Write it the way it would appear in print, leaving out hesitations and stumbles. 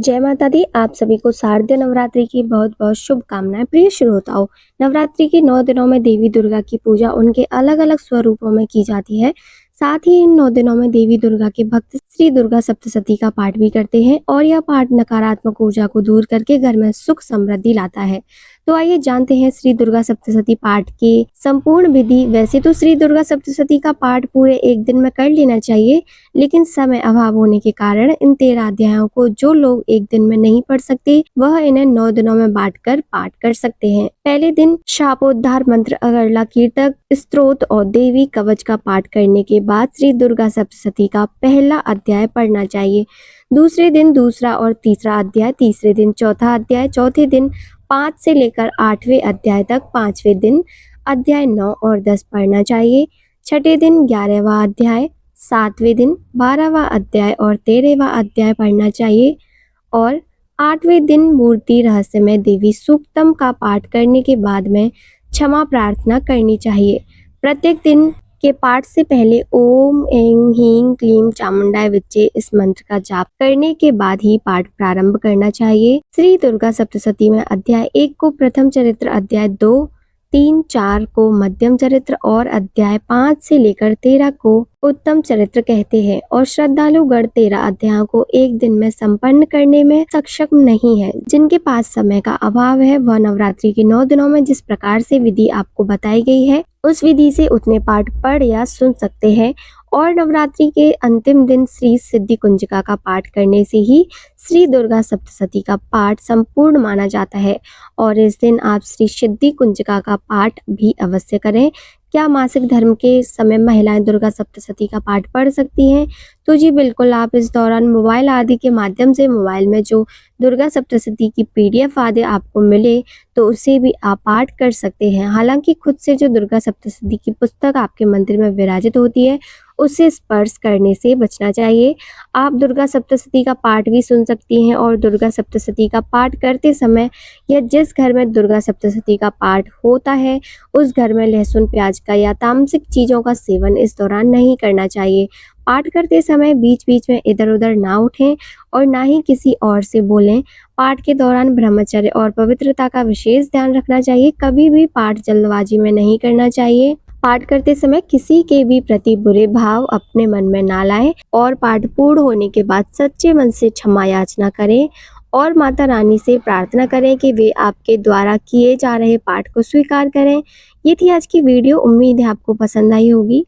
जय माता दी। आप सभी को शारदीय नवरात्रि की बहुत बहुत शुभकामनाएं। प्रिय श्रोताओं, नवरात्रि के 9 दिनों में देवी दुर्गा की पूजा उनके अलग अलग स्वरूपों में की जाती है। साथ ही इन 9 दिनों में देवी दुर्गा के भक्त श्री दुर्गा सप्तशती का पाठ भी करते हैं और यह पाठ नकारात्मक ऊर्जा को दूर करके घर में सुख समृद्धि लाता है। तो आइए जानते हैं श्री दुर्गा सप्तशती पाठ की संपूर्ण विधि। वैसे तो श्री दुर्गा सप्तशती का पाठ पूरे एक दिन में कर लेना चाहिए, लेकिन समय अभाव होने के कारण इन 13 अध्यायों को जो लोग एक दिन में नहीं पढ़ सकते, वह इन्हें 9 दिनों में बांटकर पाठ कर सकते हैं। पहले दिन शापोद्धार मंत्र, अगरला कीर्तक, स्तोत्र और देवी कवच का पाठ करने के बाद श्री दुर्गा सप्तशती का पहला अध्याय पढ़ना चाहिए। दूसरे दिन दूसरा और तीसरा अध्याय, तीसरे दिन चौथा अध्याय, चौथे दिन 5 से लेकर 8वें अध्याय तक, 5वें दिन अध्याय 9 और 10 पढ़ना चाहिए। छठे दिन 11वां अध्याय, 7वें दिन 12वां अध्याय और 13वां अध्याय पढ़ना चाहिए और 8वें दिन मूर्ति रहस्यमय देवी सूक्तम का पाठ करने के बाद में क्षमा प्रार्थना करनी चाहिए। प्रत्येक दिन के पाठ से पहले ओम ऐं ह्रीं क्लीं चामुंडाय विच्चे इस मंत्र का जाप करने के बाद ही पाठ प्रारंभ करना चाहिए। श्री दुर्गा सप्तशती में अध्याय 1 को प्रथम चरित्र, अध्याय 2, 3, 4 को मध्यम चरित्र और अध्याय 5 से लेकर 13 को उत्तम चरित्र कहते हैं और श्रद्धालु गण 13 अध्यायों को एक दिन में संपन्न करने में सक्षम नहीं है। जिनके पास समय का अभाव है, वह नवरात्रि के 9 दिनों में जिस प्रकार से विधि आपको बताई गई है, उस विधि से उतने पाठ पढ़ या सुन सकते हैं। और नवरात्रि के अंतिम दिन श्री सिद्धि कुंजिका का पाठ करने से ही श्री दुर्गा सप्तशती का पाठ संपूर्ण माना जाता है और इस दिन आप श्री सिद्धि कुंजिका का पाठ भी अवश्य करें। क्या मासिक धर्म के समय महिलाएं दुर्गा सप्तशती का पाठ पढ़ सकती हैं? तो जी बिल्कुल, आप इस दौरान मोबाइल आदि के माध्यम से मोबाइल में जो दुर्गा सप्तशती की PDF आदि आपको मिले तो उसे भी आप पाठ कर सकते हैं। हालांकि खुद से जो दुर्गा सप्तशती की पुस्तक आपके मंदिर में विराजित होती है, उसे स्पर्श करने से बचना चाहिए। आप दुर्गा सप्तशती का पाठ भी सुन सकती हैं और दुर्गा सप्तशती का पाठ करते समय या जिस घर में दुर्गा सप्तशती का पाठ होता है, उस घर में लहसुन, प्याज का या तामसिक चीज़ों का सेवन इस दौरान नहीं करना चाहिए। पाठ करते समय बीच बीच में इधर उधर ना उठें और ना ही किसी और से बोलें। पाठ के दौरान ब्रह्मचर्य और पवित्रता का विशेष ध्यान रखना चाहिए। कभी भी पाठ जल्दबाजी में नहीं करना चाहिए। पाठ करते समय किसी के भी प्रति बुरे भाव अपने मन में ना लाएं और पाठ पूर्ण होने के बाद सच्चे मन से क्षमा याचना करें और माता रानी से प्रार्थना करें कि वे आपके द्वारा किए जा रहे पाठ को स्वीकार करें। ये थी आज की वीडियो। उम्मीद है आपको पसंद आई होगी।